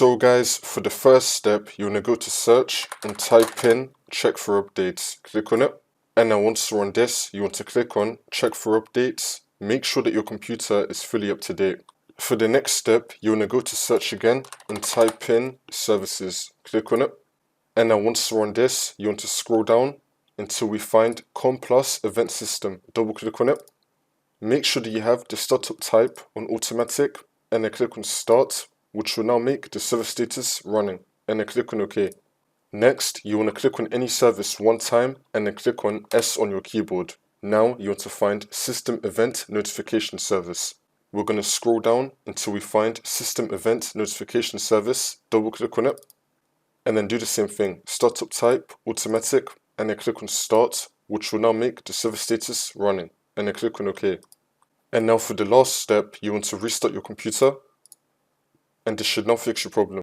So guys, for the first step, you want to go to search and type in check for updates. Click on it. And then once you're on this, you want to click on check for updates. Make sure that your computer is fully up to date. For the next step, you want to go to search again and type in services. Click on it. And then once you're on this, you want to scroll down until we find Com Plus Event System. Double click on it. Make sure that you have the startup type on automatic and then click on start, which will now make the server status running, and then click on OK. Next, you want to click on any service one time and then click on S on your keyboard. Now you want to find System Event Notification Service. We're going to scroll down until we find System Event Notification Service, double click on it, and then do the same thing. Startup type, automatic, and then click on start, which will now make the server status running, and then click on OK. And now for the last step, you want to restart your computer, and this should now fix your problem.